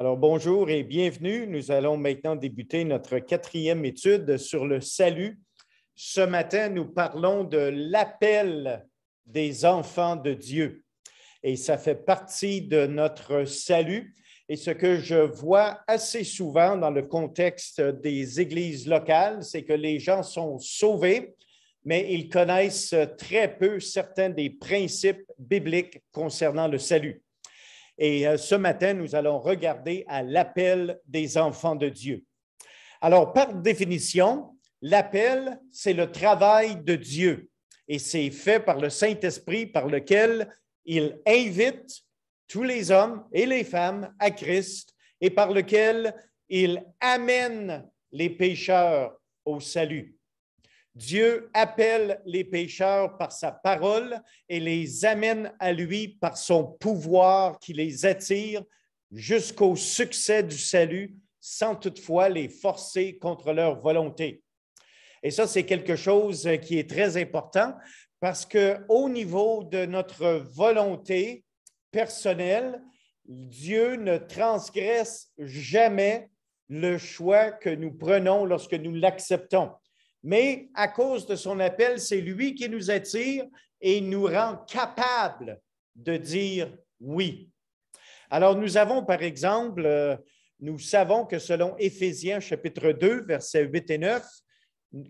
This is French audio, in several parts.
Alors, bonjour et bienvenue. Nous allons maintenant débuter notre quatrième étude sur le salut. Ce matin, nous parlons de l'appel des enfants de Dieu. Et ça fait partie de notre salut. Et ce que je vois assez souvent dans le contexte des églises locales, c'est que les gens sont sauvés, mais ils connaissent très peu certains des principes bibliques concernant le salut. Et ce matin, nous allons regarder à l'appel des enfants de Dieu. Alors, par définition, l'appel, c'est le travail de Dieu et c'est fait par le Saint-Esprit par lequel il invite tous les hommes et les femmes à Christ et par lequel il amène les pécheurs au salut. Dieu appelle les pécheurs par sa parole et les amène à lui par son pouvoir qui les attire jusqu'au succès du salut sans toutefois les forcer contre leur volonté. Et ça, c'est quelque chose qui est très important parce qu'au niveau de notre volonté personnelle, Dieu ne transgresse jamais le choix que nous prenons lorsque nous l'acceptons. Mais à cause de son appel, c'est lui qui nous attire et nous rend capables de dire oui. Alors, nous avons, par exemple, nous savons que selon Éphésiens chapitre 2, versets 8 et 9,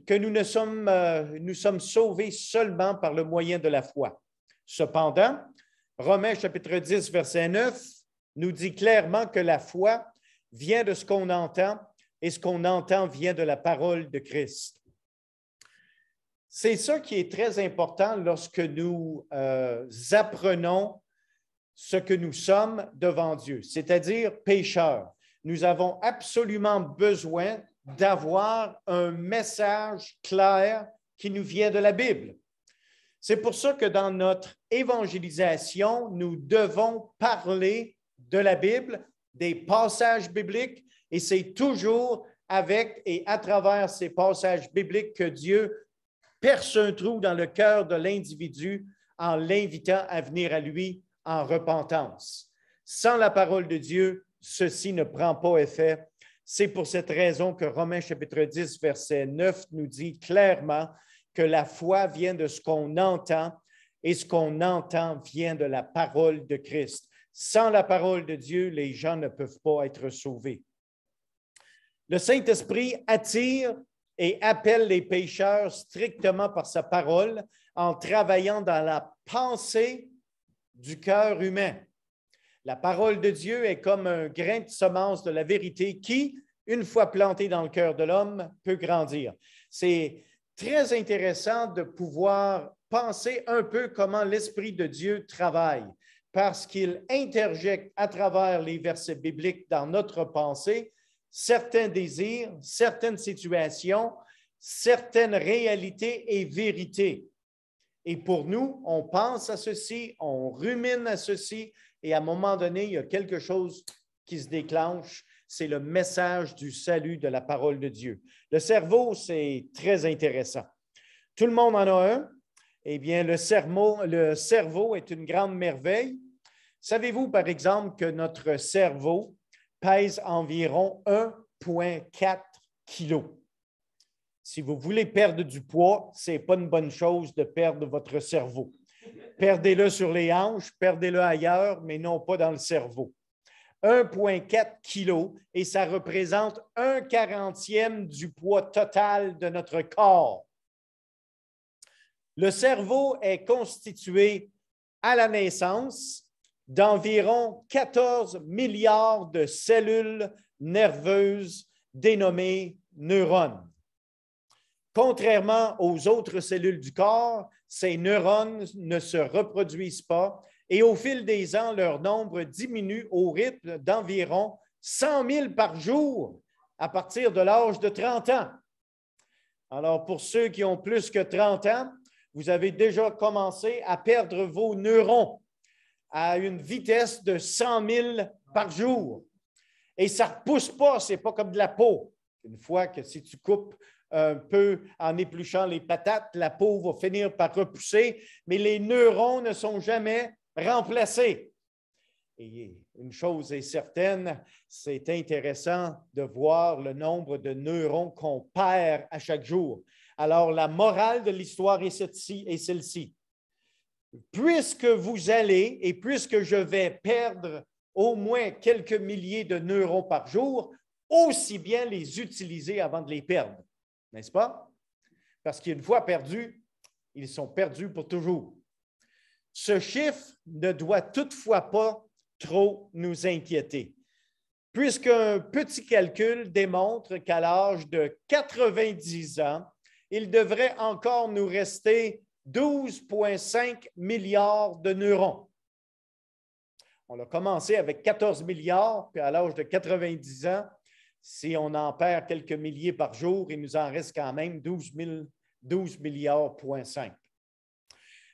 que nous sommes sauvés seulement par le moyen de la foi. Cependant, Romains chapitre 10, verset 9, nous dit clairement que la foi vient de ce qu'on entend et ce qu'on entend vient de la parole de Christ. C'est ça qui est très important lorsque nous apprenons ce que nous sommes devant Dieu, c'est-à-dire pécheurs. Nous avons absolument besoin d'avoir un message clair qui nous vient de la Bible. C'est pour ça que dans notre évangélisation, nous devons parler de la Bible, des passages bibliques, et c'est toujours avec et à travers ces passages bibliques que Dieu perce un trou dans le cœur de l'individu en l'invitant à venir à lui en repentance. Sans la parole de Dieu, ceci ne prend pas effet. C'est pour cette raison que Romains chapitre 10, verset 9 nous dit clairement que la foi vient de ce qu'on entend et ce qu'on entend vient de la parole de Christ. Sans la parole de Dieu, les gens ne peuvent pas être sauvés. Le Saint-Esprit attire et appelle les pécheurs strictement par sa parole en travaillant dans la pensée du cœur humain. La parole de Dieu est comme un grain de semence de la vérité qui, une fois planté dans le cœur de l'homme, peut grandir. C'est très intéressant de pouvoir penser un peu comment l'Esprit de Dieu travaille, parce qu'il interjecte à travers les versets bibliques dans notre pensée certains désirs, certaines situations, certaines réalités et vérités. Et pour nous, on pense à ceci, on rumine à ceci, et à un moment donné, il y a quelque chose qui se déclenche, c'est le message du salut de la parole de Dieu. Le cerveau, c'est très intéressant. Tout le monde en a un. Eh bien, le cerveau est une grande merveille. Savez-vous, par exemple, que notre cerveau pèse environ 1,4 kg. Si vous voulez perdre du poids, ce n'est pas une bonne chose de perdre votre cerveau. Perdez-le sur les hanches, perdez-le ailleurs, mais non pas dans le cerveau. 1,4 kg et ça représente 1/40e du poids total de notre corps. Le cerveau est constitué à la naissance d'environ 14 milliards de cellules nerveuses dénommées neurones. Contrairement aux autres cellules du corps, ces neurones ne se reproduisent pas et au fil des ans, leur nombre diminue au rythme d'environ 100 000 par jour à partir de l'âge de 30 ans. Alors, pour ceux qui ont plus que 30 ans, vous avez déjà commencé à perdre vos neurones à une vitesse de 100 000 par jour. Et ça ne repousse pas, ce n'est pas comme de la peau. Une fois que si tu coupes un peu en épluchant les patates, la peau va finir par repousser, mais les neurones ne sont jamais remplacés. Et une chose est certaine, c'est intéressant de voir le nombre de neurones qu'on perd à chaque jour. Alors, la morale de l'histoire est celle-ci. Puisque vous allez et puisque je vais perdre au moins quelques milliers de neurones par jour, aussi bien les utiliser avant de les perdre, n'est-ce pas? Parce qu'une fois perdus, ils sont perdus pour toujours. Ce chiffre ne doit toutefois pas trop nous inquiéter, puisqu'un petit calcul démontre qu'à l'âge de 90 ans, il devrait encore nous rester 12,5 milliards de neurones. On a commencé avec 14 milliards, puis à l'âge de 90 ans, si on en perd quelques milliers par jour, il nous en reste quand même 12 milliards,5.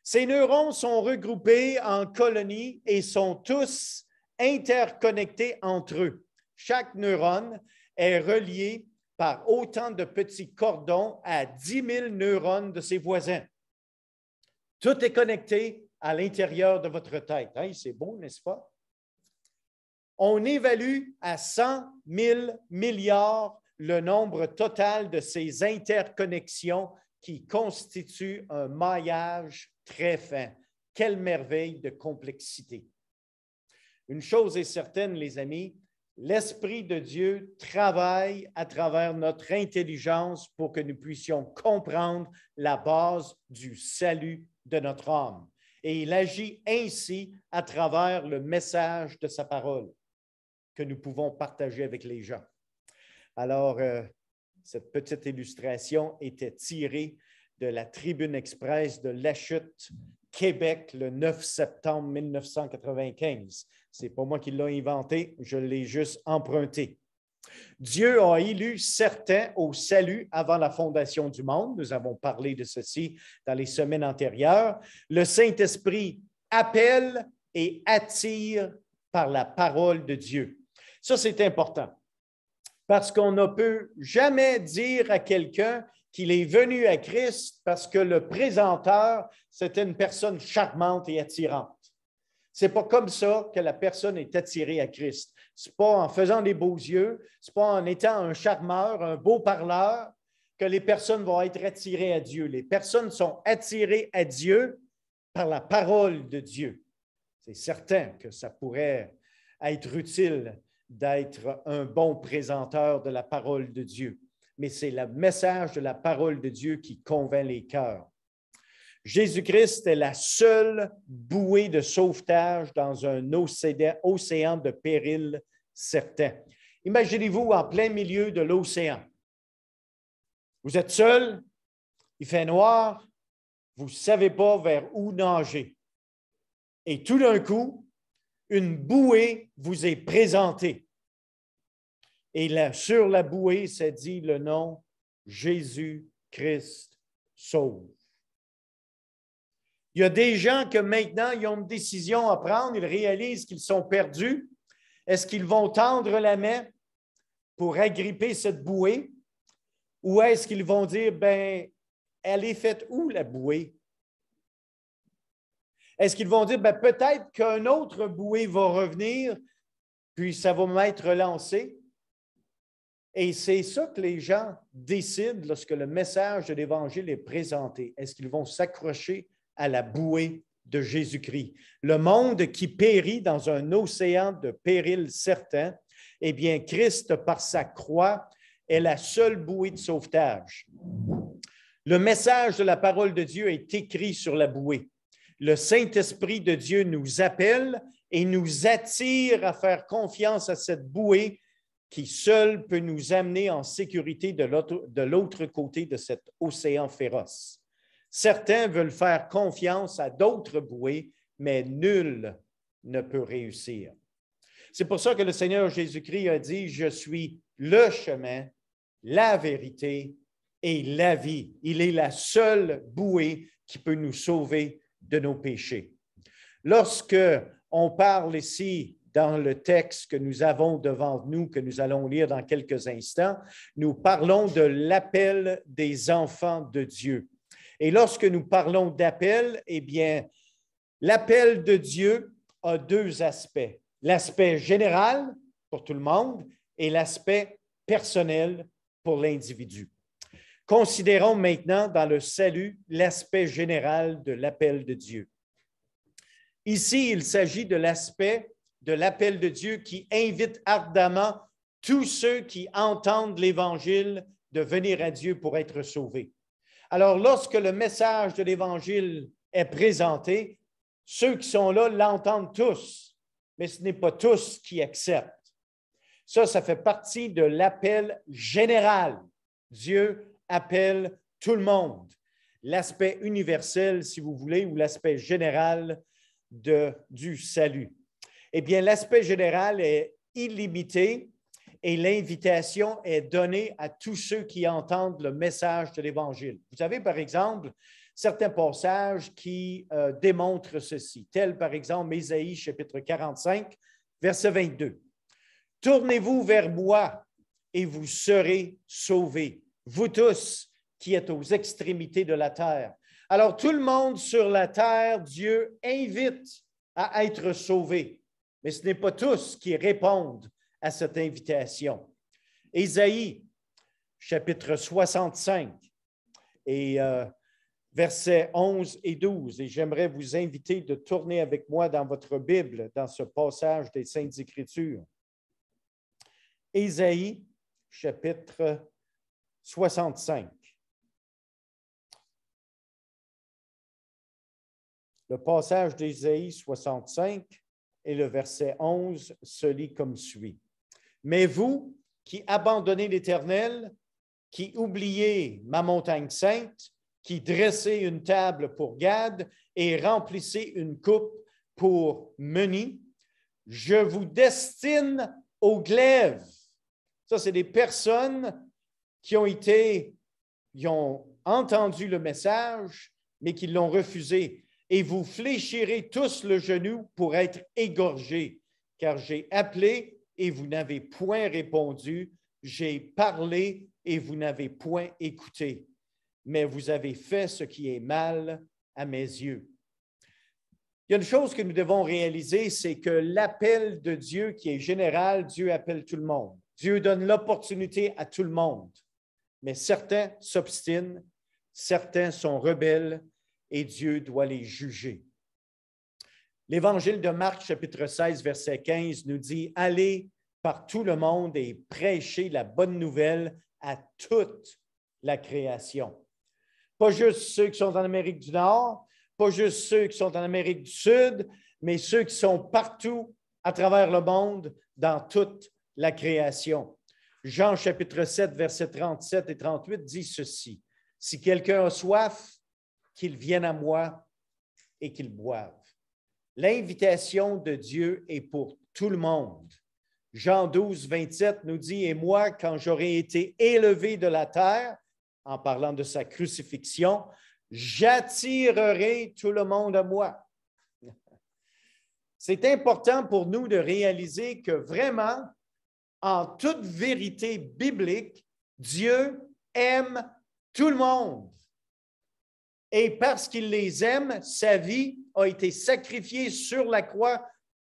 Ces neurones sont regroupés en colonies et sont tous interconnectés entre eux. Chaque neurone est relié par autant de petits cordons à 10 000 neurones de ses voisins. Tout est connecté à l'intérieur de votre tête. Hein? C'est beau, n'est-ce pas? On évalue à 100 000 milliards le nombre total de ces interconnexions qui constituent un maillage très fin. Quelle merveille de complexité! Une chose est certaine, les amis, l'Esprit de Dieu travaille à travers notre intelligence pour que nous puissions comprendre la base du salut de notre âme. Et il agit ainsi à travers le message de sa parole que nous pouvons partager avec les gens. Alors, cette petite illustration était tirée de la Tribune Express de Lachute, Québec, le 9 septembre 1995. Ce n'est pas moi qui l'ai inventé, je l'ai juste emprunté. Dieu a élu certains au salut avant la fondation du monde. Nous avons parlé de ceci dans les semaines antérieures. Le Saint-Esprit appelle et attire par la parole de Dieu. Ça, c'est important parce qu'on ne peut jamais dire à quelqu'un qu'il est venu à Christ parce que le présenteur, c'était une personne charmante et attirante. Ce n'est pas comme ça que la personne est attirée à Christ. Ce n'est pas en faisant des beaux yeux, ce n'est pas en étant un charmeur, un beau parleur que les personnes vont être attirées à Dieu. Les personnes sont attirées à Dieu par la parole de Dieu. C'est certain que ça pourrait être utile d'être un bon présenteur de la parole de Dieu, mais c'est le message de la parole de Dieu qui convainc les cœurs. Jésus-Christ est la seule bouée de sauvetage dans un océan de péril certain. Imaginez-vous en plein milieu de l'océan. Vous êtes seul, il fait noir, vous ne savez pas vers où nager. Et tout d'un coup, une bouée vous est présentée. Et là, sur la bouée, ça dit le nom Jésus-Christ sauve. Il y a des gens que maintenant, ils ont une décision à prendre, ils réalisent qu'ils sont perdus. Est-ce qu'ils vont tendre la main pour agripper cette bouée? Ou est-ce qu'ils vont dire, ben, elle est faite où la bouée? Est-ce qu'ils vont dire, ben, peut-être qu'un autre bouée va revenir, puis ça va m'être lancé? Et c'est ça que les gens décident lorsque le message de l'Évangile est présenté. Est-ce qu'ils vont s'accrocher à la bouée de Jésus-Christ? Le monde qui périt dans un océan de péril certain, eh bien, Christ, par sa croix, est la seule bouée de sauvetage. Le message de la parole de Dieu est écrit sur la bouée. Le Saint-Esprit de Dieu nous appelle et nous attire à faire confiance à cette bouée qui seule peut nous amener en sécurité de l'autre côté de cet océan féroce. Certains veulent faire confiance à d'autres bouées, mais nul ne peut réussir. C'est pour ça que le Seigneur Jésus-Christ a dit, « Je suis le chemin, la vérité et la vie. » Il est la seule bouée qui peut nous sauver de nos péchés. Lorsque on parle ici dans le texte que nous avons devant nous, que nous allons lire dans quelques instants, nous parlons de l'appel des enfants de Dieu. Et lorsque nous parlons d'appel, eh bien, l'appel de Dieu a deux aspects. L'aspect général pour tout le monde et l'aspect personnel pour l'individu. Considérons maintenant dans le salut l'aspect général de l'appel de Dieu. Ici, il s'agit de l'aspect de l'appel de Dieu qui invite ardemment tous ceux qui entendent l'Évangile de venir à Dieu pour être sauvés. Alors, lorsque le message de l'Évangile est présenté, ceux qui sont là l'entendent tous, mais ce n'est pas tous qui acceptent. Ça fait partie de l'appel général. Dieu appelle tout le monde. L'aspect universel, si vous voulez, ou l'aspect général du salut. Eh bien, l'aspect général est illimité et l'invitation est donnée à tous ceux qui entendent le message de l'Évangile. Vous avez, par exemple, certains passages qui démontrent ceci, tels par exemple Ésaïe chapitre 45, verset 22. « Tournez-vous vers moi et vous serez sauvés, vous tous qui êtes aux extrémités de la terre. » Alors, tout le monde sur la terre, Dieu invite à être sauvé, mais ce n'est pas tous qui répondent à cette invitation. Ésaïe, chapitre 65, et versets 11 et 12, et j'aimerais vous inviter de tourner avec moi dans votre Bible, dans ce passage des Saintes Écritures. Ésaïe, chapitre 65. Le passage d'Ésaïe 65 et le verset 11 se lit comme suit. « Mais vous qui abandonnez l'Éternel, qui oubliez ma montagne sainte, qui dressez une table pour Gad et remplissez une coupe pour Meni, je vous destine au glaive. » Ça, c'est des personnes qui ont entendu le message, mais qui l'ont refusé. Et vous fléchirez tous le genou pour être égorgés, car j'ai appelé et vous n'avez point répondu, j'ai parlé et vous n'avez point écouté, mais vous avez fait ce qui est mal à mes yeux. Il y a une chose que nous devons réaliser, c'est que l'appel de Dieu qui est général, Dieu appelle tout le monde. Dieu donne l'opportunité à tout le monde, mais certains s'obstinent, certains sont rebelles, et Dieu doit les juger. L'Évangile de Marc, chapitre 16, verset 15, nous dit « Allez par tout le monde et prêchez la bonne nouvelle à toute la création. » Pas juste ceux qui sont en Amérique du Nord, pas juste ceux qui sont en Amérique du Sud, mais ceux qui sont partout à travers le monde, dans toute la création. Jean, chapitre 7, versets 37 et 38 dit ceci. « Si quelqu'un a soif, qu'il vienne à moi et qu'il boive. » L'invitation de Dieu est pour tout le monde. Jean 12, 27 nous dit, « Et moi, quand j'aurai été élevé de la terre, en parlant de sa crucifixion, j'attirerai tout le monde à moi. » C'est important pour nous de réaliser que vraiment, en toute vérité biblique, Dieu aime tout le monde. Et parce qu'il les aime, sa vie a été sacrifiée sur la croix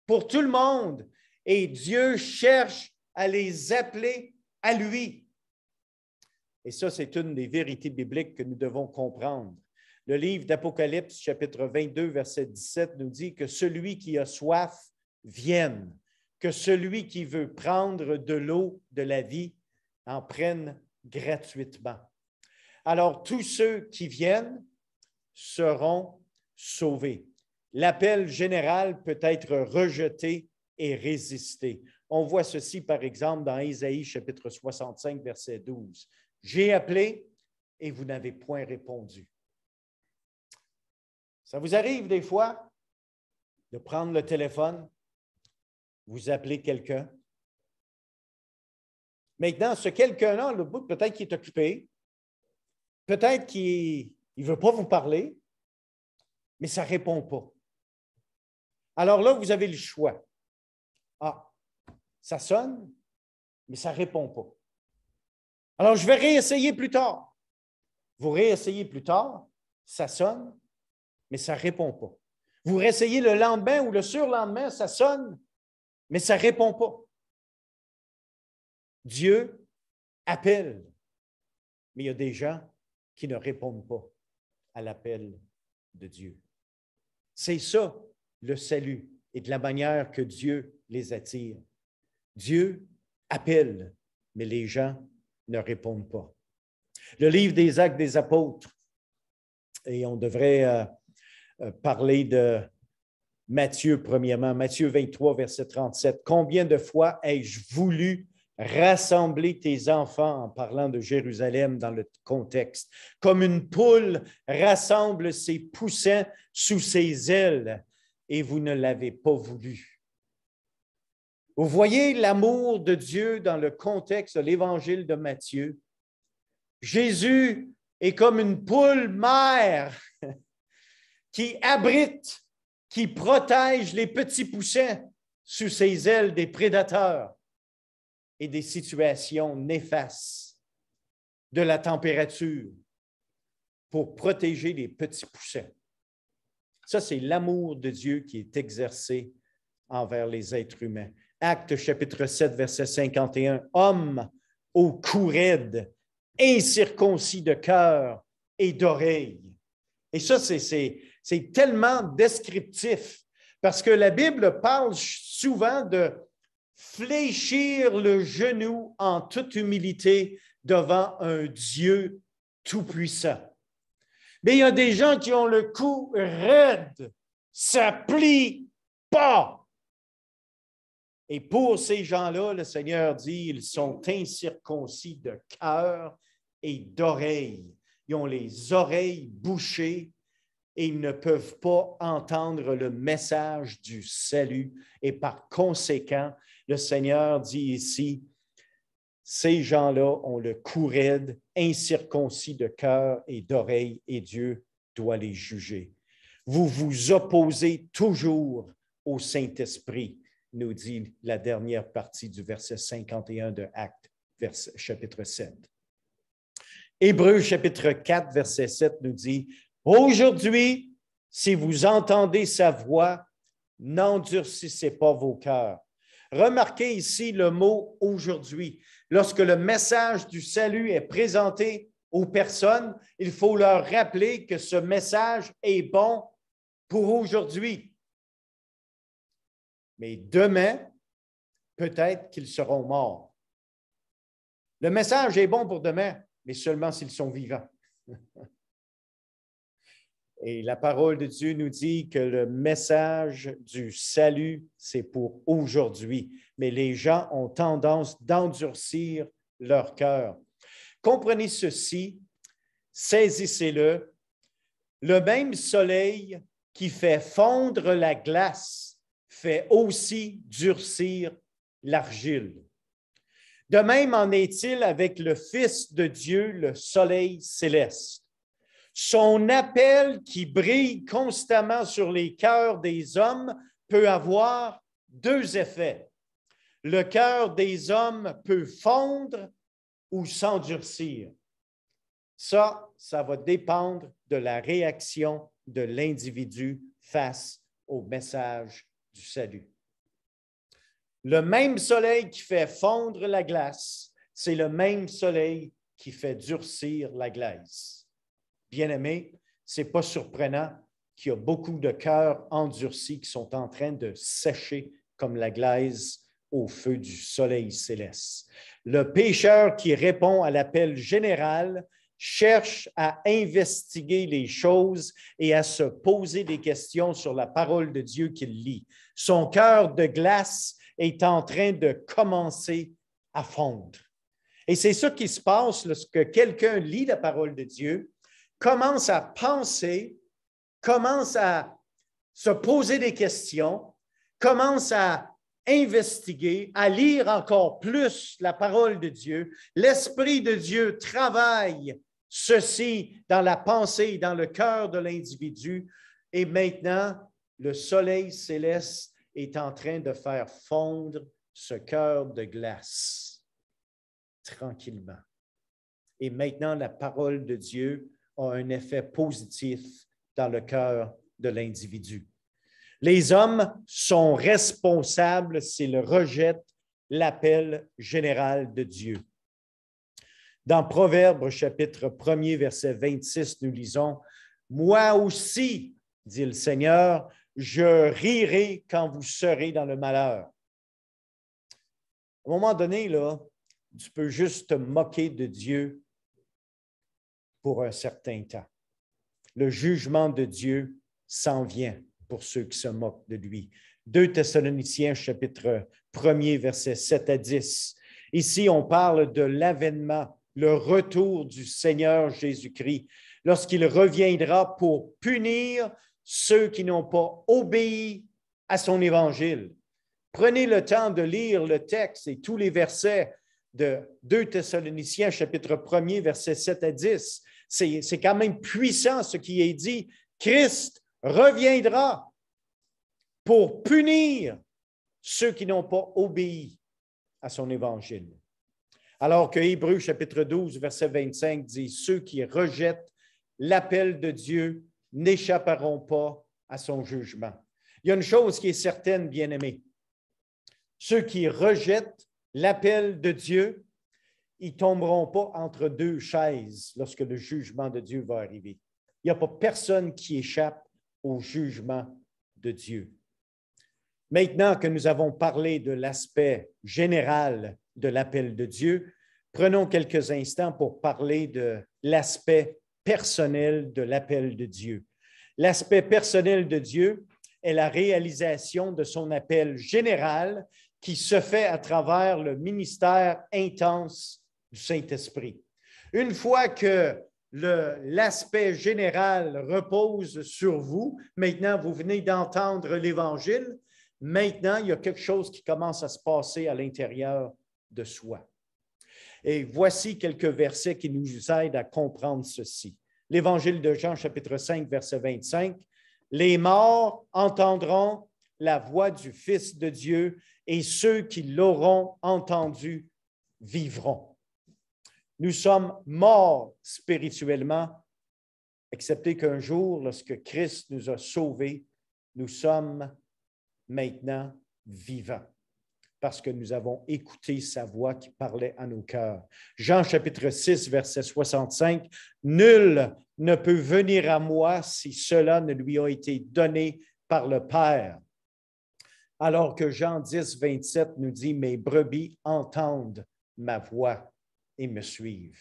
pour tout le monde. Et Dieu cherche à les appeler à lui. Et ça, c'est une des vérités bibliques que nous devons comprendre. Le livre d'Apocalypse, chapitre 22, verset 17, nous dit que celui qui a soif vienne, que celui qui veut prendre de l'eau de la vie en prenne gratuitement. Alors, tous ceux qui viennent seront sauvés. L'appel général peut être rejeté et résisté. On voit ceci, par exemple, dans Ésaïe, chapitre 65, verset 12. « J'ai appelé et vous n'avez point répondu. » Ça vous arrive des fois de prendre le téléphone, vous appelez quelqu'un. Maintenant, ce quelqu'un-là, le bout, peut-être qu'il est occupé, peut-être qu'il ne veut pas vous parler, mais ça ne répond pas. Alors là, vous avez le choix. Ah, ça sonne, mais ça ne répond pas. Alors, je vais réessayer plus tard. Vous réessayez plus tard, ça sonne, mais ça ne répond pas. Vous réessayez le lendemain ou le surlendemain, ça sonne, Mais ça ne répond pas. Dieu appelle, mais il y a des gens qui ne répondent pas à l'appel de Dieu. C'est ça, le salut, et de la manière que Dieu les attire. Dieu appelle, mais les gens ne répondent pas. Le livre des Actes des Apôtres, et on devrait parler de Matthieu premièrement, Matthieu 23, verset 37. « Combien de fois ai-je voulu rassembler tes enfants, en parlant de Jérusalem dans le contexte, comme une poule rassemble ses poussins sous ses ailes, et vous ne l'avez pas voulu. » Vous voyez l'amour de Dieu dans le contexte de l'Évangile de Matthieu. Jésus est comme une poule mère qui abrite, qui protège les petits poussins sous ses ailes des prédateurs et des situations néfastes, de la température, pour protéger les petits poussins. Ça, c'est l'amour de Dieu qui est exercé envers les êtres humains. Actes chapitre 7, verset 51. « Homme au cou raide, incirconcis de cœur et d'oreille. » Et ça, c'est tellement descriptif parce que la Bible parle souvent de fléchir le genou en toute humilité devant un Dieu tout-puissant. Mais il y a des gens qui ont le cou raide, ça plie pas. Et pour ces gens-là, le Seigneur dit, ils sont incirconcis de cœur et d'oreille. Ils ont les oreilles bouchées et ils ne peuvent pas entendre le message du salut. Et par conséquent, le Seigneur dit ici, ces gens-là ont le cou raide, incirconcis de cœur et d'oreille, et Dieu doit les juger. Vous vous opposez toujours au Saint-Esprit, nous dit la dernière partie du verset 51 de Actes, chapitre 7. Hébreux, chapitre 4, verset 7 nous dit, « Aujourd'hui, si vous entendez sa voix, n'endurcissez pas vos cœurs. » Remarquez ici le mot « aujourd'hui ». Lorsque le message du salut est présenté aux personnes, il faut leur rappeler que ce message est bon pour aujourd'hui. Mais demain, peut-être qu'ils seront morts. Le message est bon pour demain, mais seulement s'ils sont vivants. Et la parole de Dieu nous dit que le message du salut, c'est pour aujourd'hui. Mais les gens ont tendance d'endurcir leur cœur. Comprenez ceci, saisissez-le. Le même soleil qui fait fondre la glace fait aussi durcir l'argile. De même en est-il avec le Fils de Dieu, le soleil céleste. Son appel qui brille constamment sur les cœurs des hommes peut avoir deux effets. Le cœur des hommes peut fondre ou s'endurcir. Ça va dépendre de la réaction de l'individu face au message du salut. Le même soleil qui fait fondre la glace, c'est le même soleil qui fait durcir la glace. Bien-aimés, ce n'est pas surprenant qu'il y a beaucoup de cœurs endurcis qui sont en train de sécher comme la glace au feu du soleil céleste. Le pécheur qui répond à l'appel général cherche à investiguer les choses et à se poser des questions sur la parole de Dieu qu'il lit. Son cœur de glace est en train de commencer à fondre. Et c'est ça qui se passe lorsque quelqu'un lit la parole de Dieu, commence à penser, commence à se poser des questions, commence à investiguer, à lire encore plus la parole de Dieu. L'Esprit de Dieu travaille ceci dans la pensée, dans le cœur de l'individu. Et maintenant, le soleil céleste est en train de faire fondre ce cœur de glace tranquillement. Et maintenant, la parole de Dieu a un effet positif dans le cœur de l'individu. Les hommes sont responsables s'ils rejettent l'appel général de Dieu. Dans Proverbes, chapitre 1er, verset 26, nous lisons « Moi aussi, dit le Seigneur, je rirai quand vous serez dans le malheur. » À un moment donné, là, tu peux juste te moquer de Dieu pour un certain temps. Le jugement de Dieu s'en vient pour ceux qui se moquent de lui. 2 Thessaloniciens, chapitre 1er, versets 7 à 10. Ici, on parle de l'avènement, le retour du Seigneur Jésus-Christ, lorsqu'il reviendra pour punir ceux qui n'ont pas obéi à son évangile. Prenez le temps de lire le texte et tous les versets de 2 Thessaloniciens, chapitre 1er, versets 7 à 10. C'est quand même puissant ce qui est dit. Christ reviendra pour punir ceux qui n'ont pas obéi à son évangile. Alors que Hébreux, chapitre 12, verset 25 dit « Ceux qui rejettent l'appel de Dieu n'échapperont pas à son jugement. » Il y a une chose qui est certaine, bien-aimés. Ceux qui rejettent l'appel de Dieu, ils ne tomberont pas entre deux chaises lorsque le jugement de Dieu va arriver. Il n'y a pas personne qui échappe au jugement de Dieu. Maintenant que nous avons parlé de l'aspect général de l'appel de Dieu, prenons quelques instants pour parler de l'aspect personnel de l'appel de Dieu. L'aspect personnel de Dieu est la réalisation de son appel général qui se fait à travers le ministère intense du Saint-Esprit. Une fois que l'aspect général repose sur vous, maintenant vous venez d'entendre l'Évangile, maintenant il y a quelque chose qui commence à se passer à l'intérieur de soi. Et voici quelques versets qui nous aident à comprendre ceci. L'Évangile de Jean, chapitre 5, verset 25. « Les morts entendront la voix du Fils de Dieu et ceux qui l'auront entendu vivront. » Nous sommes morts spirituellement, excepté qu'un jour, lorsque Christ nous a sauvés, nous sommes maintenant vivants parce que nous avons écouté sa voix qui parlait à nos cœurs. Jean chapitre 6, verset 65, « Nul ne peut venir à moi si cela ne lui a été donné par le Père. » Alors que Jean 10, 27 nous dit, « Mes brebis entendent ma voix et me suivent. »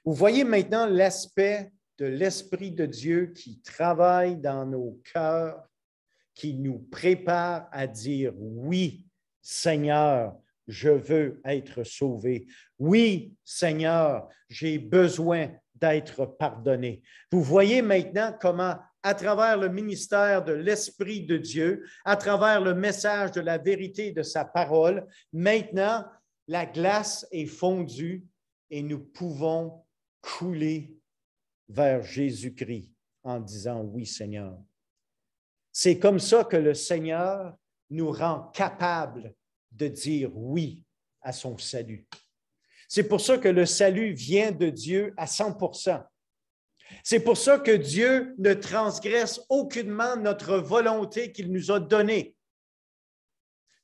Vous voyez maintenant l'aspect de l'Esprit de Dieu qui travaille dans nos cœurs, qui nous prépare à dire « Oui, Seigneur, je veux être sauvé. Oui, Seigneur, j'ai besoin d'être pardonné. » Vous voyez maintenant comment, à travers le ministère de l'Esprit de Dieu, à travers le message de la vérité de sa parole, maintenant, la glace est fondue et nous pouvons couler vers Jésus-Christ en disant « Oui, Seigneur. » C'est comme ça que le Seigneur nous rend capables de dire oui à son salut. C'est pour ça que le salut vient de Dieu à 100%. C'est pour ça que Dieu ne transgresse aucunement notre volonté qu'il nous a donnée.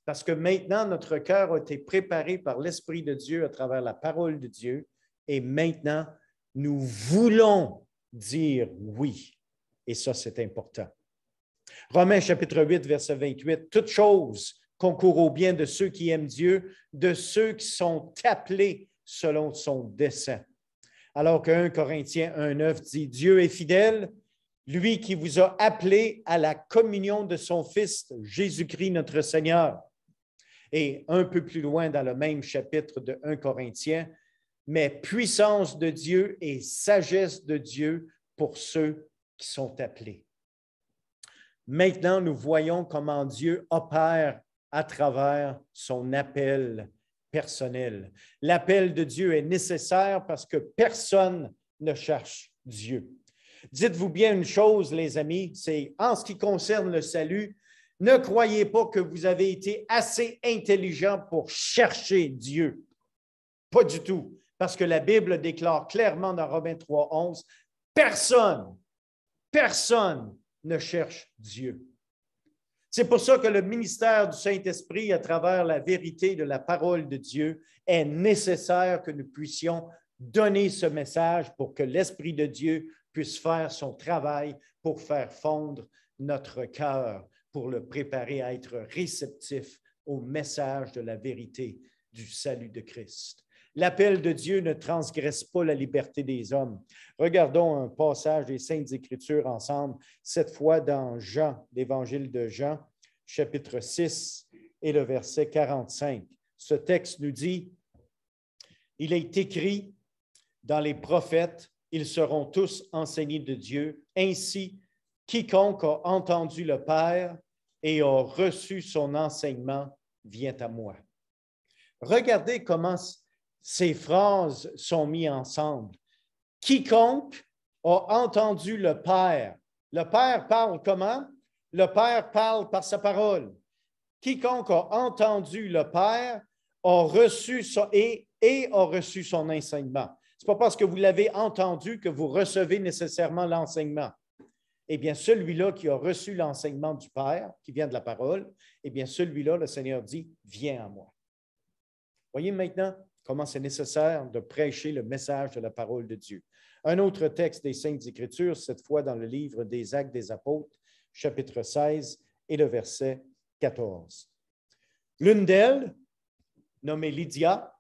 Parce que maintenant, notre cœur a été préparé par l'Esprit de Dieu à travers la parole de Dieu et maintenant, nous voulons dire oui. Et ça, c'est important. Romains chapitre 8, verset 28, « Toute chose concourt au bien de ceux qui aiment Dieu, de ceux qui sont appelés selon son dessein. » Alors que 1 Corinthiens 1, 9 dit, « Dieu est fidèle, lui qui vous a appelés à la communion de son Fils, Jésus-Christ notre Seigneur. » Et un peu plus loin dans le même chapitre de 1 Corinthiens, « Mais puissance de Dieu et sagesse de Dieu pour ceux qui sont appelés. » Maintenant, nous voyons comment Dieu opère à travers son appel personnel. L'appel de Dieu est nécessaire parce que personne ne cherche Dieu. Dites-vous bien une chose, les amis, c'est en ce qui concerne le salut, ne croyez pas que vous avez été assez intelligent pour chercher Dieu. Pas du tout, parce que la Bible déclare clairement dans Romains 3, 11, personne ne cherche Dieu. C'est pour ça que le ministère du Saint-Esprit, à travers la vérité de la parole de Dieu, est nécessaire que nous puissions donner ce message pour que l'Esprit de Dieu puisse faire son travail pour faire fondre notre cœur, pour le préparer à être réceptif au message de la vérité du salut de Christ. L'appel de Dieu ne transgresse pas la liberté des hommes. Regardons un passage des Saintes Écritures ensemble, cette fois dans Jean, l'Évangile de Jean, chapitre 6 et le verset 45. Ce texte nous dit, « Il est écrit dans les prophètes, ils seront tous enseignés de Dieu. Ainsi, quiconque a entendu le Père et a reçu son enseignement vient à moi. » Regardez comment ces phrases sont mises ensemble. Quiconque a entendu le Père. Le Père parle comment? Le Père parle par sa parole. Quiconque a entendu le Père a reçu a reçu son enseignement. Ce n'est pas parce que vous l'avez entendu que vous recevez nécessairement l'enseignement. Eh bien, celui-là qui a reçu l'enseignement du Père, qui vient de la parole, eh bien, celui-là, le Seigneur dit, viens à moi. Voyez maintenant comment c'est nécessaire de prêcher le message de la parole de Dieu. Un autre texte des Saintes Écritures, cette fois dans le livre des Actes des Apôtres, chapitre 16 et le verset 14. L'une d'elles, nommée Lydia,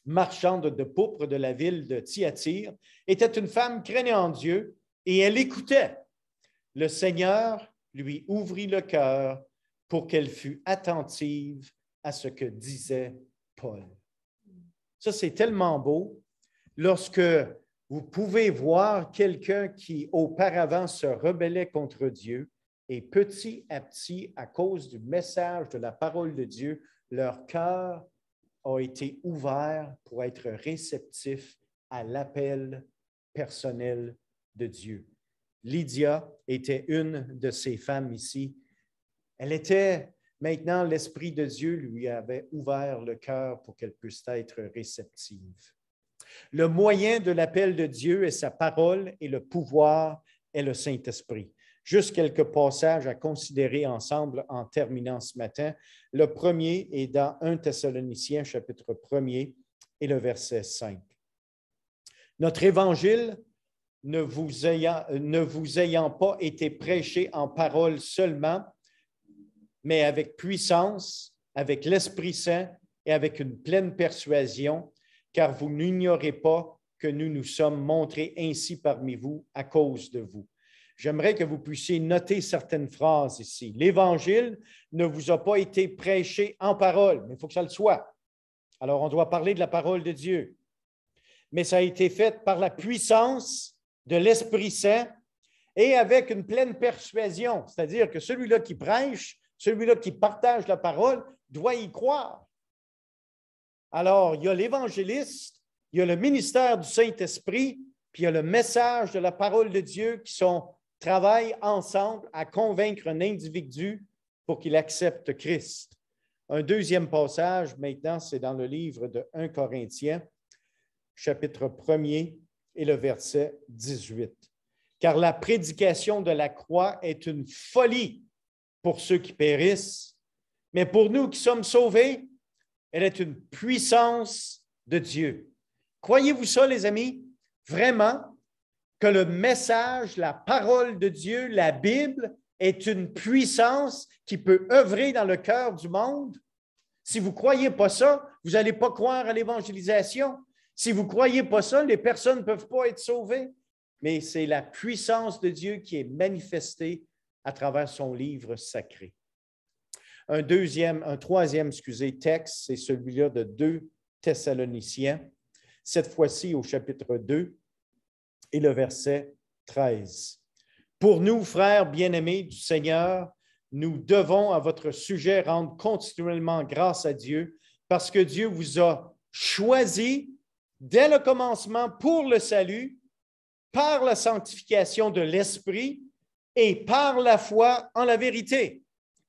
marchande de pourpre de la ville de Thyatire, était une femme craignant Dieu et elle écoutait. Le Seigneur lui ouvrit le cœur pour qu'elle fût attentive à ce que disait Paul. Ça, c'est tellement beau lorsque vous pouvez voir quelqu'un qui auparavant se rebellait contre Dieu et petit à petit, à cause du message de la parole de Dieu, leur cœur a été ouvert pour être réceptif à l'appel personnel de Dieu. Lydia était une de ces femmes ici. Elle était, maintenant, l'Esprit de Dieu lui avait ouvert le cœur pour qu'elle puisse être réceptive. Le moyen de l'appel de Dieu est sa parole et le pouvoir est le Saint-Esprit. Juste quelques passages à considérer ensemble en terminant ce matin. Le premier est dans 1 Thessaloniciens, chapitre 1er, et le verset 5. Notre évangile ne vous ayant pas été prêché en parole seulement, mais avec puissance, avec l'Esprit Saint et avec une pleine persuasion, car vous n'ignorez pas que nous nous sommes montrés ainsi parmi vous à cause de vous. J'aimerais que vous puissiez noter certaines phrases ici. L'Évangile ne vous a pas été prêché en parole, mais il faut que ça le soit. Alors, on doit parler de la parole de Dieu. Mais ça a été fait par la puissance de l'Esprit Saint et avec une pleine persuasion, c'est-à-dire que celui-là qui prêche, celui-là qui partage la parole, doit y croire. Alors, il y a l'évangéliste, il y a le ministère du Saint-Esprit, puis il y a le message de la parole de Dieu qui travaillent ensemble à convaincre un individu pour qu'il accepte Christ. Un deuxième passage, maintenant, c'est dans le livre de 1 Corinthiens, chapitre 1er et le verset 18. Car la prédication de la croix est une folie pour ceux qui périssent, mais pour nous qui sommes sauvés, elle est une puissance de Dieu. Croyez-vous ça, les amis? Vraiment, que le message, la parole de Dieu, la Bible, est une puissance qui peut œuvrer dans le cœur du monde? Si vous ne croyez pas ça, vous n'allez pas croire à l'évangélisation. Si vous ne croyez pas ça, les personnes ne peuvent pas être sauvées. Mais c'est la puissance de Dieu qui est manifestée à travers son livre sacré. Un troisième texte, c'est celui-là de 2 Thessaloniciens, cette fois-ci au chapitre 2 et le verset 13. Pour nous, frères bien-aimés du Seigneur, nous devons à votre sujet rendre continuellement grâce à Dieu parce que Dieu vous a choisi dès le commencement pour le salut, par la sanctification de l'Esprit et par la foi en la vérité.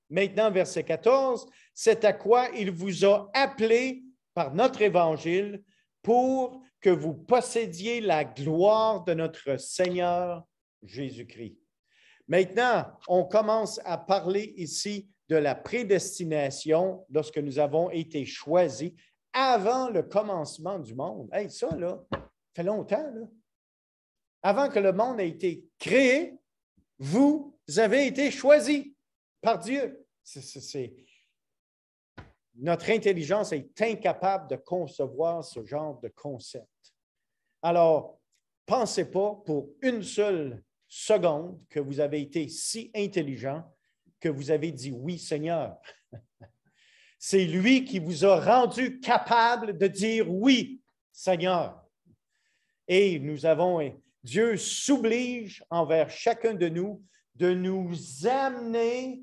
Maintenant, verset 14, c'est à quoi il vous a appelé par notre évangile pour que vous possédiez la gloire de notre Seigneur Jésus-Christ. Maintenant, on commence à parler ici de la prédestination lorsque nous avons été choisis avant le commencement du monde. Hey, ça, là, ça fait longtemps, là. Avant que le monde ait été créé, vous avez été choisis par Dieu. Notre intelligence est incapable de concevoir ce genre de concept. Alors, pensez pas pour une seule seconde que vous avez été si intelligent que vous avez dit oui, Seigneur. C'est lui qui vous a rendu capable de dire oui, Seigneur. Et Dieu s'oblige envers chacun de nous amener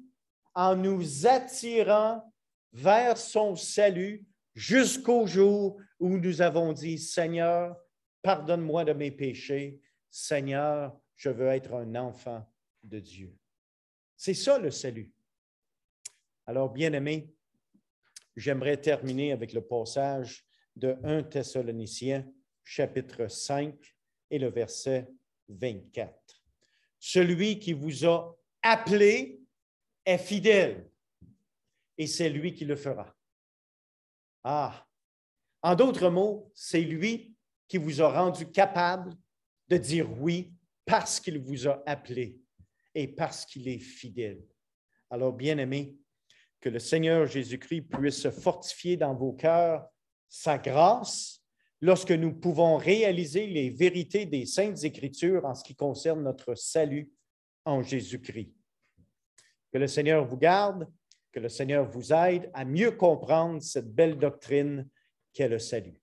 en nous attirant vers son salut jusqu'au jour où nous avons dit, Seigneur, pardonne-moi de mes péchés. Seigneur, je veux être un enfant de Dieu. C'est ça le salut. Alors, bien-aimés, j'aimerais terminer avec le passage de 1 Thessaloniciens, chapitre 5 et le verset 24. Celui qui vous a appelé est fidèle et c'est lui qui le fera. En d'autres mots, c'est lui qui vous a rendu capable de dire oui parce qu'il vous a appelé et parce qu'il est fidèle. Alors, bien-aimés, que le Seigneur Jésus-Christ puisse fortifier dans vos cœurs sa grâce lorsque nous pouvons réaliser les vérités des Saintes Écritures en ce qui concerne notre salut en Jésus-Christ. Que le Seigneur vous garde, que le Seigneur vous aide à mieux comprendre cette belle doctrine qu'est le salut.